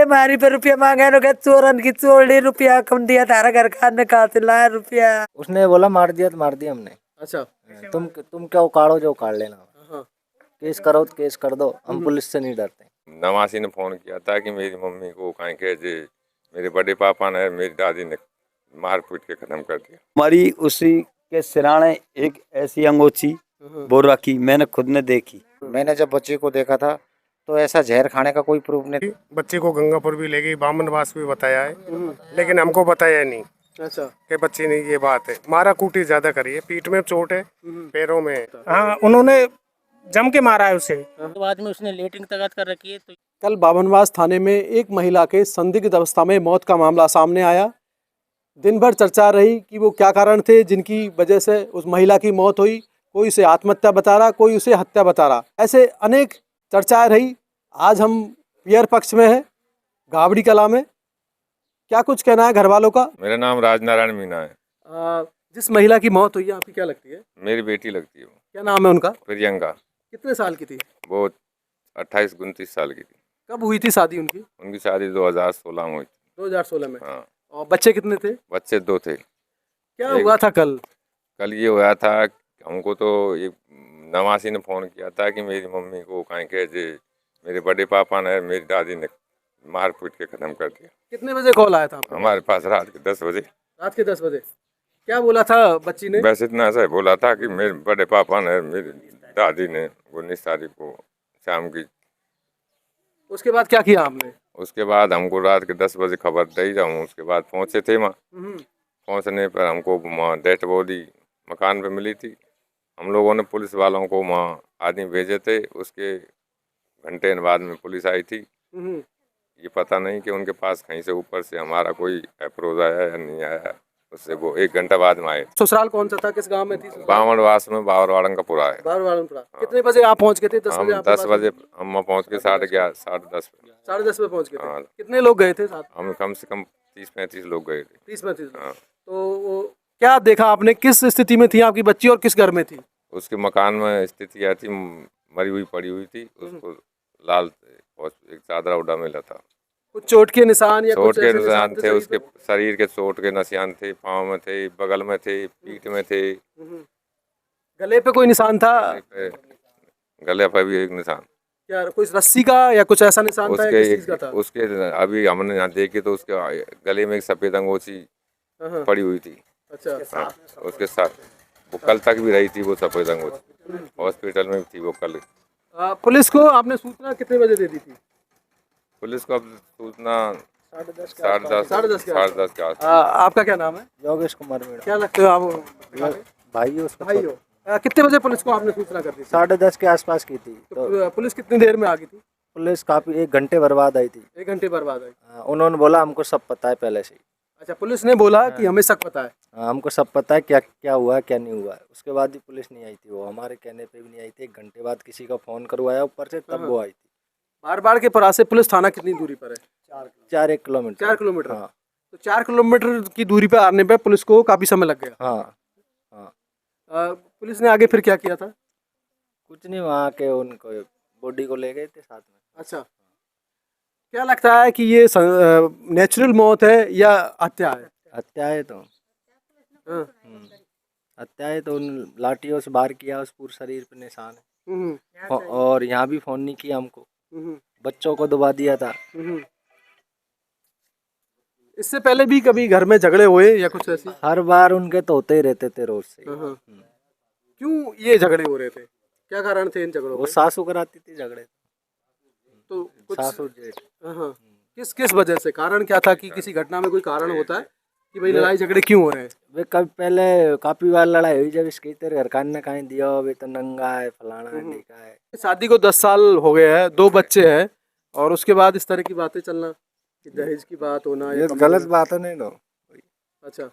हमारी पर रुपया मांगा है, चोरन की चोरी रुपया कम दिया, तारा घर खाने कहा से लाया रुपया। उसने बोला मार दिया तो मार दिया हमने। अच्छा, तुम क्या उखाड़ो जो उखाड़ लेना, हाँ। केस करो तो केस कर दो, हम पुलिस से नहीं डरते। नवासी ने फोन किया था कि मेरी मम्मी को कहीं कह जे, मेरे बड़े पापा ने मेरी दादी ने मार पीट के खत्म कर दिया। हमारी उसी के सिराने एक ऐसी अंगोछी वो रखी, मैंने खुद ने देखी। मैंने जब बच्चे को देखा था तो ऐसा जहर खाने का कोई प्रूफ नहीं। बच्चे को गंगापुर भी ले गई, बामनवास भी बताया है, लेकिन हमको बताया नहीं। अच्छा, कि बच्चे ने ये बात है, मारा कूटी ज्यादा करी है, पीठ में चोट है, पैरों में। हाँ, उन्होंने जम के मारा है उसे। बाद में उसने लेटरिन तगात कर रखी है। तो कल बाभनवास थाने में एक महिला के संदिग्ध अवस्था में मौत का मामला सामने आया। दिन भर चर्चा रही कि वो क्या कारण थे जिनकी वजह से उस महिला की मौत हुई। कोई उसे आत्महत्या बता रहा, कोई उसे हत्या बता रहा, ऐसे अनेक चर्चाएं रही। आज हम पियर पक्ष में है, गावड़ी कला में। क्या कुछ कहना है घर वालों का? मेरा नाम राजनारायण मीना है। जिस महिला की मौत हुई है आपकी क्या लगती है? मेरी बेटी लगती है वो। क्या नाम है उनका? प्रियंका। कितने साल की थी वो 28-29 साल की थी। कब हुई थी शादी उनकी? उनकी शादी 2016 में हुई थी। 2016 में। हाँ, और बच्चे कितने थे? बच्चे 2 थे। क्या हुआ था कल? कल ये हुआ था, हमको तो ये नवासी ने फोन किया था कि मेरी मम्मी को कहीं कह जे, मेरे बड़े पापा ने मेरी दादी ने मार पीट के खत्म कर दिया। कितने बजे कॉल आया था आपको? हमारे पास रात के 10 बजे। रात के 10 बजे। क्या बोला था बच्ची ने? बस इतना सा बोला था कि मेरे बड़े पापा ने मेरी दादी ने 19 तारीख को शाम की। उसके बाद क्या किया आपने? उसके बाद हमको रात के 10 बजे खबर दी जाऊँ, उसके बाद पहुँचे थे वहाँ। पहुँचने पर हमको वहाँ डेड बॉडी मकान पे मिली थी। हम लोगों ने पुलिस वालों को वहाँ आदमी भेजे थे, उसके घंटे बाद में पुलिस आई थी। ये पता नहीं कि उनके पास कहीं से ऊपर से हमारा कोई अप्रोच आया या नहीं आया, उससे वो 1 घंटा बाद में आए। ससुराल कौन सा था, किस गांव में थी? बावनवास में बावरवाड़न का पुरा है। बावरवाड़नपुरा। कितने बजे आप पहुंच गए थे? 10 हम बजे? 10 बजे हम पहुँच के 11:30 साढ़े 10 10:30 बजे पहुंच गए थे। हाँ। कितने लोग गए थे साथ? हम कम से कम 30-35 लोग गए थे। 30-35 लोग। हाँ। तो क्या देखा आपने? किस स्थिति में थी आपकी बच्ची और किस घर में थी? उसके मकान में स्थिति आई थी, मरी हुई पड़ी हुई थी। उसको लाल एक चादर उड़ा मिला था। कुछ चोट के निशान या चोट कुछ के ऐसे निशान थे, उसके पे? शरीर के चोट के निशान थे, पाँव में थे, बगल में थे, पीठ में थे। गले पे कोई निशान था? गले पे भी एक निशान। क्या कोई रस्सी का या कुछ ऐसा निशान था या किस चीज का था? उसके अभी हमने यहाँ देखी तो उसके गले में एक सफेद अंगोछी पड़ी हुई थी। अच्छा। हाँ, उसके साथ वो कल तक भी रही थी वो सफेद अंगोछी, हॉस्पिटल में थी वो कल। पुलिस को आपने सूचना कितने बजे दे दी थी? पुलिस को अब सूचना 10:30 10:30 के आस। आपका क्या नाम है? योगेश कुमार मीणा। क्या लगते हो आप? भाई उसका भाई हो। कितने बजे पुलिस को आपने सूचना कर दी? 10:30 के आसपास की थी। तो पुलिस कितनी देर में आ गई थी? पुलिस काफी 1 घंटे बर्बाद आई थी। 1 घंटे बर्बाद आई। उन्होंने बोला हमको सब पता है पहले से ही। अच्छा, पुलिस ने बोला कि हमें शक पता है। हमको सब पता है क्या क्या हुआ क्या नहीं हुआ है। उसके बाद भी पुलिस नहीं आई थी, वो हमारे कहने पे भी नहीं आई थी। 1 घंटे बाद किसी का फोन करवाया ऊपर से, तब वो आई थी। बार के परा से पुलिस थाना कितनी दूरी पर है? 4 किलोमीटर। 4 किलोमीटर। हाँ। तो 4 किलोमीटर की दूरी पर आने पे पुलिस को काफी समय लग गया। हाँ। पुलिस ने आगे फिर क्या किया था? कुछ नहीं, वहाँ के उनको बॉडी को ले गए थे साथ में। अच्छा, क्या लगता है कि ये नेचुरल मौत है या हत्या है? हत्या है तो हत्या है तो उन लाठियों से वार किया, उस पूरे शरीर पे निशान है। और यहाँ भी फोन नहीं किया हमको, बच्चों को दबा दिया था। इससे पहले भी कभी घर में झगड़े हुए या कुछ ऐसी? हर बार उनके तो होते ही रहते थे रोज से। क्यों ये झगड़े हो रहे थे? क्या कारण थे इन झगड़ों वो के? सासू कराती थी झगड़े, तो कुछ सासू जेठ। किस वजह से? कारण क्या था कि किसी घटना में कोई कारण होता है कि भाई लड़ाई झगड़े क्यों हो रहे हैं? वे कभी पहले काफी बार लड़ाई हुई, जब इसके तेरे घर खाने कहीं दिया वे तो नंगा है फलाना है ढीका है। शादी को 10 साल हो गए हैं, 2 बच्चे हैं, और उसके बाद इस तरह की बातें चलना कि दहेज की बात होना, ये गलत बात है नहीं नो। अच्छा,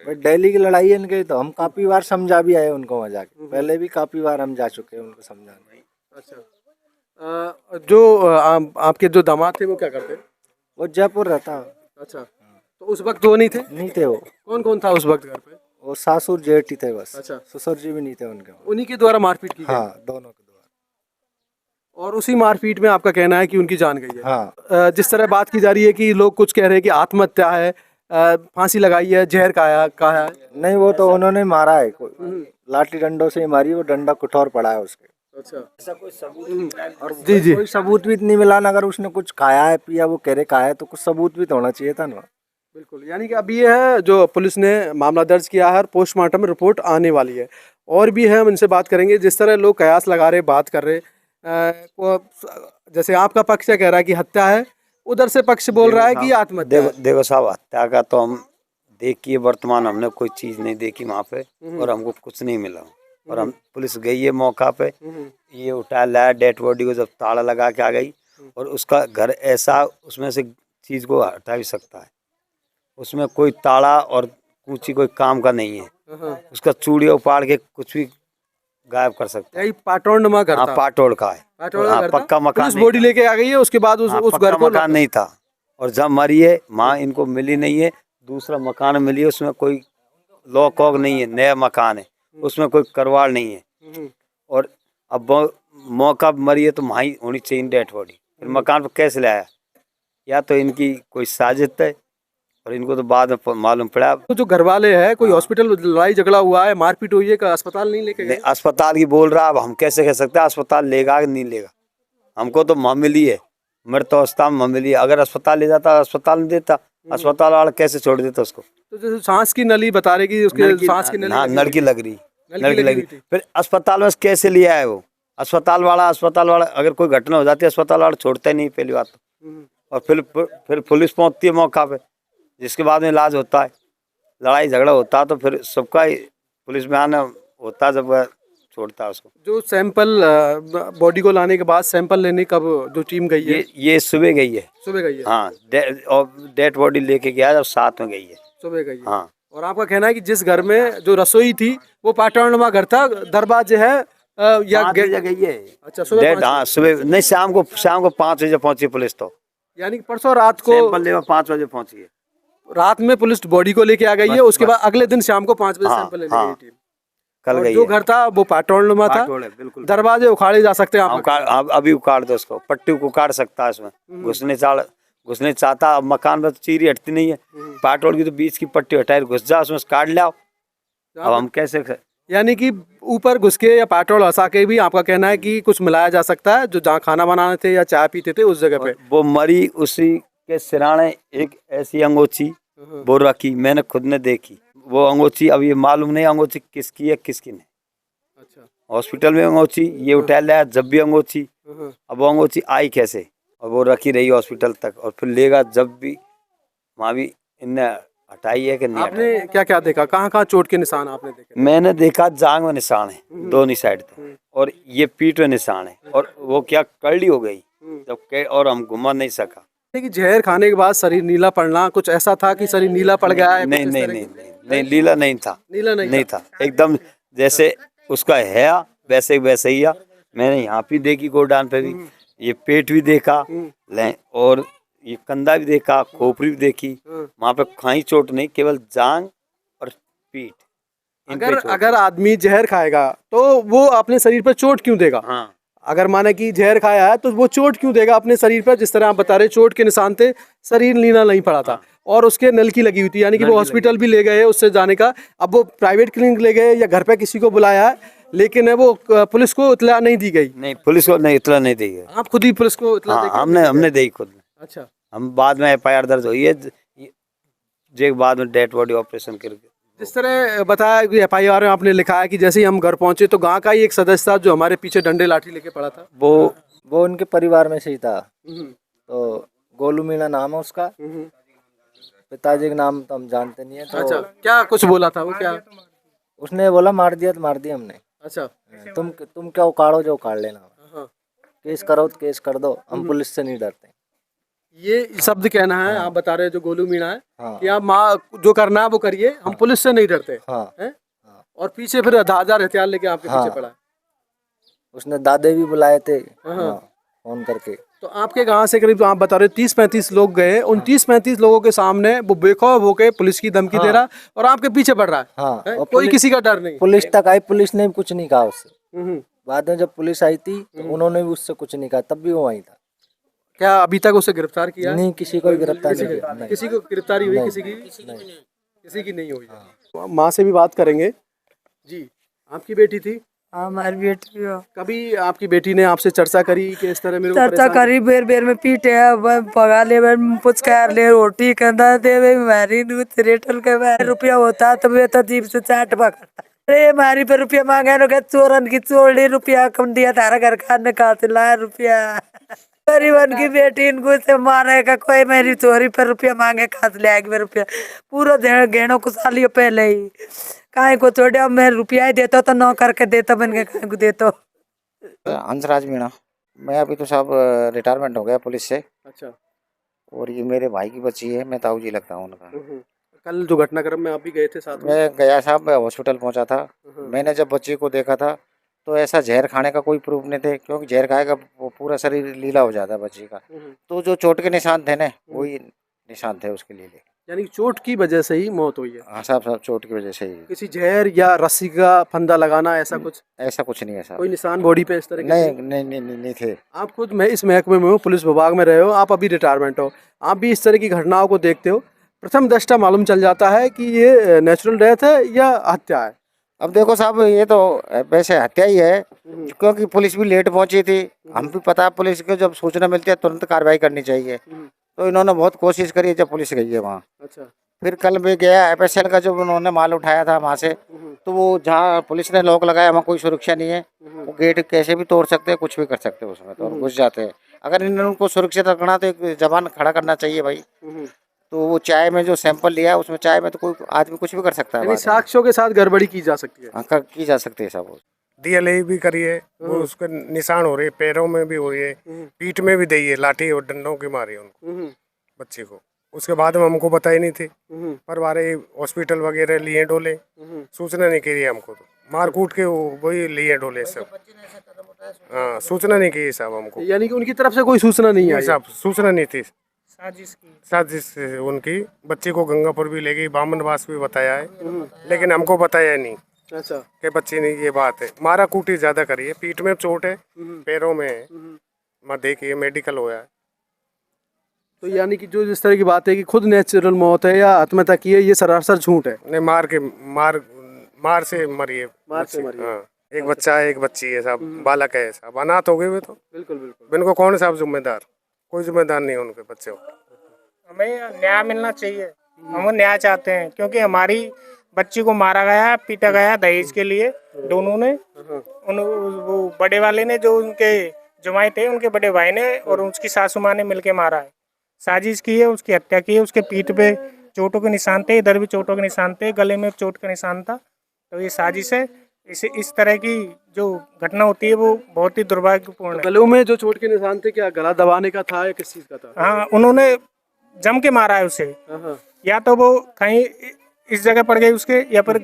डेली की लड़ाई है इनके, तो हम काफी बार समझा भी आए उनको वहाँ जाके। पहले भी काफी बार हम जा चुके हैं उनको समझाने। अच्छा, जो आपके जो दामाद थे वो क्या करते? वो जयपुर रहता। अच्छा, तो उस वक्त वो नहीं थे? नहीं थे वो। कौन था उस वक्त घर पे? वो सासुर जेठ ही थे बस। अच्छा, ससुर जी भी नहीं थे उनके। उन्हीं के द्वारा मारपीट की गई? हाँ, दोनों के द्वारा। और उसी मारपीट में आपका कहना है कि उनकी जान गई है। हाँ। जिस तरह बात की जा रही है कि लोग कुछ कह रहे हैं कि आत्महत्या है, फांसी लगाई है, जहर खाया है। नहीं, वो तो उन्होंने मारा है, लाठी डंडों से ही मारी, वो डंडा कठोर पड़ा है उसके। अच्छा, ऐसा कोई सबूत और जी जी। कोई सबूत भी नहीं मिला ना, अगर उसने कुछ खाया है पिया, वो कह रहे खाया है, तो कुछ सबूत भी तो होना चाहिए था ना। बिल्कुल, यानी कि अभी ये है जो पुलिस ने मामला दर्ज किया है और पोस्टमार्टम रिपोर्ट आने वाली है। और भी है, हम इनसे बात करेंगे। जिस तरह लोग कयास लगा रहे, बात कर रहे, जैसे आपका पक्ष कह रहा है कि हत्या है, उधर से पक्ष बोल रहा है कि आत्महत्या है। देखो साहब, हत्या का तो हम देखिए, वर्तमान हमने कोई चीज नहीं देखी वहाँ पे और हमको कुछ नहीं मिला। और हम पुलिस गई है मौका पे, ये उठा लाया डेड बॉडी को, जब ताला लगा के आ गई। और उसका घर ऐसा, उसमें से चीज को हटा भी सकता है, उसमें कोई ताला और कूची कोई काम का नहीं है। उसका चूड़िया उपाड़ के कुछ भी गायब कर सकता है। यही पाटोड़ में घर हाँ, था। पाटोड़ का है। पाटोड़ हाँ, का घर था। पक्का मकान पुलिस नहीं बॉडी था। लेके आ गई है, उसके बाद उस घर पक्का को मकान नहीं था। और जब मरी है माँ, इनको मिली नहीं है, दूसरा मकान मिली है, उसमें कोई लॉक वॉक नहीं है, नया मकान है, उसमें कोई करवाड़ नहीं है। और अब मौका मरी है तो वहाँ ही होनी चाहिए डेड बॉडी, फिर मकान पर कैसे लाया? या तो इनकी कोई साजिश है, और इनको तो बाद में मालूम पड़ा। तो जो घर वाले हैं, कोई हॉस्पिटल लड़ाई झगड़ा हुआ है, मारपीट हुई है, का अस्पताल नहीं लेके गए? अस्पताल की बोल रहा, अब हम कैसे कह सकते हैं अस्पताल लेगा कि नहीं लेगा? हमको तो वहाँ मिली है, मृत अवस्था में मिली है। अगर अस्पताल ले जाता, अस्पताल नहीं देता, अस्पताल वाला कैसे छोड़ देता उसको? तो जैसे सांस की नली बता रहे कि उसके सांस की नली हाँ, नलकी लग रही, नलकी लगी लगी। हुई थी। फिर अस्पताल में कैसे लिया है वो? अस्पताल वाला अगर कोई घटना हो जाती है, अस्पताल वाला छोड़ता ही नहीं, पहली बात तो। और फिर पुलिस पहुंचती है मौका पे, जिसके बाद में इलाज होता है। लड़ाई झगड़ा होता है तो फिर सबका ही पुलिस में आना होता है, जब वह छोड़ता है उसको। जो सैंपल बॉडी को लाने के बाद सैंपल लेने कब जो टीम गई है? ये सुबह गई है। सुबह गई है। हाँ, और डेड बॉडी लेके गया जब साथ में गई है। सुबह गई है। हाँ। और आपका कहना है कि जिस घर में जो रसोई थी वो पाटौड़नुमा घर था, दरवाजे है या 5 बजे गई है। अच्छा, सुबह डेड, हाँ सुबह नहीं, शाम को 5 बजे पहुंची पुलिस। तो यानी कि परसों रात को सैंपल लेवा 5 बजे पहुंची है। रात में पुलिस बॉडी को लेके आ गई है, उसके बाद अगले दिन शाम को 5 बजे हाँ, सैंपल लेने हाँ, गई टीम। कल और गई जो है। घर था वो पाटौड़नुमा था, पाटोड़ है, बिल्कुल। दरवाजे उखाड़े जा सकते हैं। आप अभी उखाड़ दो उसको, पट्टी को उखाड़ सकता है इसमें। घुसने चाहता, अब मकान में तो चीरी हटती नहीं है, पाटोड़ की तो बीच की पट्टी हटाए घुस जा, उसमें काट लिया। अब हम कैसे यानी कि ऊपर घुस के या पाटौड़ हंसा के भी आपका कहना है कि कुछ मिलाया जा सकता है, जो जहाँ खाना बनाने थे या चाय पीते थे उस जगह पे। वो मरी, उसी के सिराने एक ऐसी अंगोछी वो रखी, मैंने खुद ने देखी। वो अंगोछी अब ये मालूम नहीं अंगोछी किसकी है किसकी नहीं। अच्छा। हॉस्पिटल में अंगोछी ये उठा लिया, जब भी अंगोछी, अब वो अंगोछी आई कैसे? और वो रखी रही हॉस्पिटल तक, और फिर लेगा जब भी, वहाँ भी इनने हटाई है कि नहीं हटाई? आपने क्या क्या देखा, कहाँ कहाँ चोट के निशान आपने देखे? मैंने देखा जांग में निशान है दोनों साइड पे, और ये पीठ में निशान है, और वो क्या कड़ी हो गई जब, और हम घुमा नहीं सका। कि जहर खाने के बाद शरीर नीला पड़ना, कुछ ऐसा था कि शरीर नीला पड़ गया है? नहीं नहीं नहीं नहीं, नीला नहीं था। नीला नहीं था, एकदम जैसे उसका है वैसे वैसे ही है। मैंने यहाँ भी देखी गोडान पे भी, ये पेट भी देखा, और ये कंधा भी देखा, खोपड़ी भी देखी। वहाँ पे खाई चोट नहीं, केवल जांग और पीठ। अगर आदमी जहर खाएगा तो वो अपने शरीर पर चोट क्यों देगा? हाँ, अगर माने कि जहर खाया है तो वो चोट क्यों देगा अपने शरीर पर? जिस तरह आप बता रहे चोट के निशान थे, शरीर नीला नहीं पड़ा था, और उसके नलकी लगी हुई थी, यानी कि वो हॉस्पिटल भी ले गए उससे जाने का। अब वो प्राइवेट क्लिनिक ले गए या घर पे किसी को बुलाया है, लेकिन वो पुलिस को इतला नहीं दी गई। नहीं, पुलिस को नहीं इतना नहीं दी गई। आप खुद ही पुलिस को इतला हाँ, हमने दी खुद में। अच्छा। हम बाद में FIR दर्ज हुई है, जो बाद में डेड बॉडी ऑपरेशन करके। जिस तरह बताया कि FIR में आपने लिखा है कि जैसे ही हम घर पहुंचे तो गांव का ही एक सदस्य था जो हमारे पीछे डंडे लाठी लेके पड़ा था। वो उनके परिवार में से ही था। तो गोलू मीणा नाम है उसका, पिताजी का नाम तो हम जानते नहीं है। तो अच्छा, क्या कुछ बोला था वो? क्या उसने बोला मार दिया तो मार दिया हमने। अच्छा। तुम क्या उखाड़ो जो उखाड़ लेना, हाँ। केस करो तो केस कर दो, हम पुलिस से नहीं डरते। ये शब्द कहना है, आप बता रहे हो जो गोलू मीणा है, हाँ। कि आप माँ जो करना है वो करिए, हम पुलिस से नहीं डरते। हाँ। हैं? और पीछे फिर 10,000 हथियार लेके आपके पीछे पड़ा है। उसने दादे भी बुलाए थे हाँ। फोन करके। तो आपके गांव से करीब आप बता रहे हो 30-35 लोग गए, उन 30-35 लोगों के सामने वो बेखौफ होके पुलिस की धमकी दे रहा और आपके पीछे पड़ रहा है। हाँ। हैं? और कोई किसी का डर नहीं। पुलिस तक आई, पुलिस ने कुछ नहीं कहा उससे। बाद में जब पुलिस आई थी तो उन्होंने भी उससे कुछ नहीं कहा, तब भी वो वहीं था। क्या अभी तक उसे गिरफ्तार किया है? नहीं, किसी को भी गिरफ्तार नहीं किया। नहीं। किसी को गिरफ्तारी हुई? नहीं। किसी की नहीं हुई। माँ से भी बात करेंगे। जी, आपकी बेटी थी? हमारी बेटी हो कभी आपकी बेटी ने आपसे चर्चा करी कि इस तरह मेरे को चर्चा परेशान- करी, बेर बेर में पीटे पगा ले पुचकार ले रोटी कंधा दे मारी दूध रेटल के रुपया होता तो वे तो जीप से चाट पकड़ता। अरे मारी पे रुपया मांगे नो के चोरन की चोरी रुपया कम दिया तारा घर खाने का ला रुपया गरीबन की बेटी इनको से मारेगा कोई मेरी चोरी पर रुपया मांगे खास ले आएगी रुपया पूरा घेणो कुसालियो पहले ही काहे को छोड़िया मैं रुपया ही देता तो नौ करके देता बन के काहे को देता। हंसराज मीणा। मैं अभी तो साहब रिटायरमेंट हो गया पुलिस से, अच्छा। और ये मेरे भाई की बच्ची है, मैं ताऊ जी लगता हूँ उनका। कल जो घटनाक्रम में आप भी गए थे साथ में? मैं गया साहब, मैं हॉस्पिटल पहुंचा था। मैंने जब बच्ची को देखा था तो ऐसा जहर खाने का कोई प्रूफ नहीं थे, क्योंकि जहर खाएगा वो पूरा शरीर लीला हो जाता है बच्ची का। तो जो चोट के निशान थे ना, वही निशान थे उसके लिए। यानी चोट की वजह से ही मौत हुई है? हाँ साहब, चोट की वजह से ही। किसी जहर या रस्सी का फंदा लगाना ऐसा कुछ? ऐसा कुछ नहीं है साहब। कोई निशान बॉडी पे इस तरह के? नहीं थे। आप खुद मैं इस महकमे में हो, पुलिस विभाग में रहे हो, आप अभी रिटायरमेंट हो, आप भी इस तरह की घटनाओं को देखते हो, प्रथम दृष्टया मालूम चल जाता है कि ये नेचुरल डेथ है या हत्या है? अब देखो साहब, ये तो वैसे हत्या ही है, क्योंकि पुलिस भी लेट पहुंची थी। हम भी पता, पुलिस को जब सूचना मिलती है तुरंत कार्रवाई करनी चाहिए, तो इन्होंने बहुत कोशिश करी जब पुलिस गई है वहाँ। अच्छा। फिर कल मैं गया FSL का, जब उन्होंने माल उठाया था वहाँ से, तो वो जहाँ पुलिस ने लॉक लगाया वहाँ कोई सुरक्षा नहीं है, वो गेट कैसे भी तोड़ सकते हैं, कुछ भी कर सकते हैं उसमें, तो घुस जाते हैं। अगर इन्होंने उनको सुरक्षित रखना तो एक जवान खड़ा करना चाहिए भाई। तो वो चाय में जो सैंपल लिया है, उसमें चाय में तो कोई आदमी कुछ भी कर सकता है। यानी साक्ष्यों के साथ गड़बड़ी की जा सकती है? हाँ, की जा सकती है साहब। DLA भी करी है, वो उसके निशान हो रहे, पैरों में भी हो रही है, पीठ में भी दी है, लाठी और डंडों की मारी उनको बच्चे को। उसके बाद में हमको पता ही नहीं थी, पर बारे हॉस्पिटल वगैरह लिए डोले, सूचना नहीं की हमको, तो मार कूट के वही लिए डोले सब। हाँ, सूचना नहीं की साहब हमको। यानी कि उनकी तरफ से कोई सूचना नहीं आई? साहब, सूचना नहीं थी। साजिश से उनकी बच्ची को गंगापुर भी ले गई, बामनवास भी बताया है, लेकिन हमको बताया नहीं। अच्छा। कि बच्ची ने ये बात है, मारा कूटी ज्यादा करी है, पीठ में चोट है, पैरों में है, मैं देखिए मेडिकल होया है। तो यानी कि जो जिस तरह की बात है कि खुद नेचुरल मौत है या आत्महत्या की है, ये सरासर झूठ है? नहीं, मार से मरी है। मार से मरी है। हाँ, एक बच्चा है, एक बच्ची है साहब, बालक है साहब, अनाथ हो गए वे तो। बिल्कुल बिल्कुल। इनको कौन साहब जिम्मेदार? कोई जिम्मेदार नहीं है उनके बच्चे को। हमें न्याय मिलना चाहिए, हम न्याय चाहते हैं, क्योंकि हमारी बच्ची को मारा गया, पीटा गया दहेज के लिए। दोनों ने वो बड़े वाले ने, जो उनके जमाई थे, उनके बड़े भाई ने और उसकी सासू माँ ने मिलके मारा है, साजिश की है, उसकी हत्या की है। उसके पीठ पे चोटों के निशान थे, इधर भी चोटों के निशान थे, गले में चोट का निशान था, तो ये साजिश है। इस तरह की जो घटना होती है वो बहुत ही दुर्भाग्यपूर्ण है। गलों में जो चोट के निशान थे, क्या गला दबाने का था या किस चीज का था? हाँ, उन्होंने जम के मारा है उसे, या तो वो कहीं इस जगह पड़ गई उसके, या फिर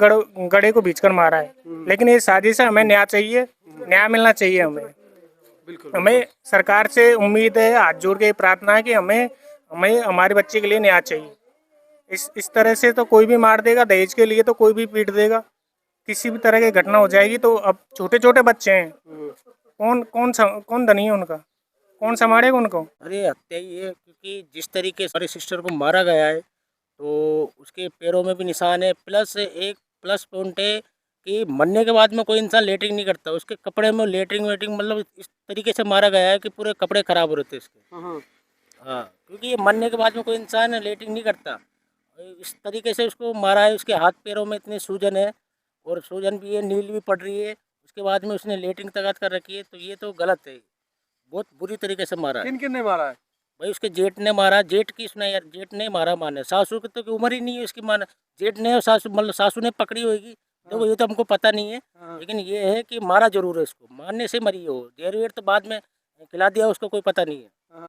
गड़े को भींचकर मारा है। लेकिन ये साजिश है, हमें न्याय चाहिए, न्याय मिलना चाहिए हमें। बिल्कुल। हमें सरकार से उम्मीद है, हाथ जोड़ के प्रार्थना है कि हमें हमारे बच्चे के लिए न्याय चाहिए। इस तरह से तो कोई भी मार देगा, दहेज के लिए तो कोई भी पीट देगा, किसी भी तरह की घटना हो जाएगी। तो अब छोटे छोटे बच्चे हैं, कौन धनी है उनका, कौन संभालेगा उनको? अरे हत्या ही है, क्योंकि जिस तरीके से हमारे सिस्टर को मारा गया है, तो उसके पैरों में भी निशान है, प्लस एक प्लस पॉइंट है कि मरने के बाद में कोई इंसान लेटरिंग नहीं करता, उसके कपड़े में लेटरिंग मतलब इस तरीके से मारा गया है कि पूरे कपड़े खराब हो रहे थे इसके। हाँ, क्योंकि ये मरने के बाद में कोई इंसान लेटरिंग नहीं करता, इस तरीके से उसको मारा है। उसके हाथ पैरों में इतने सूजन है, और सूजन भी है, नील भी पड़ रही है, उसके बाद में उसने लेटरिंग तक कर रखी है, तो ये तो गलत है, बहुत बुरी तरीके से मारा है। किन ने मारा है? भाई उसके जेठ ने मारा, जेठ की सुना यार, जेठ ने मारा माने, सासू की तो उम्र ही नहीं है उसकी माना, जेठ ने और सासू मतलब सासू ने पकड़ी होगी, देखो ये तो हमको पता नहीं है। लेकिन ये है कि मारा जरूर है, इसको मारने से मरी हो, देर वेर तो बाद में खिला दिया उसको, कोई पता नहीं है।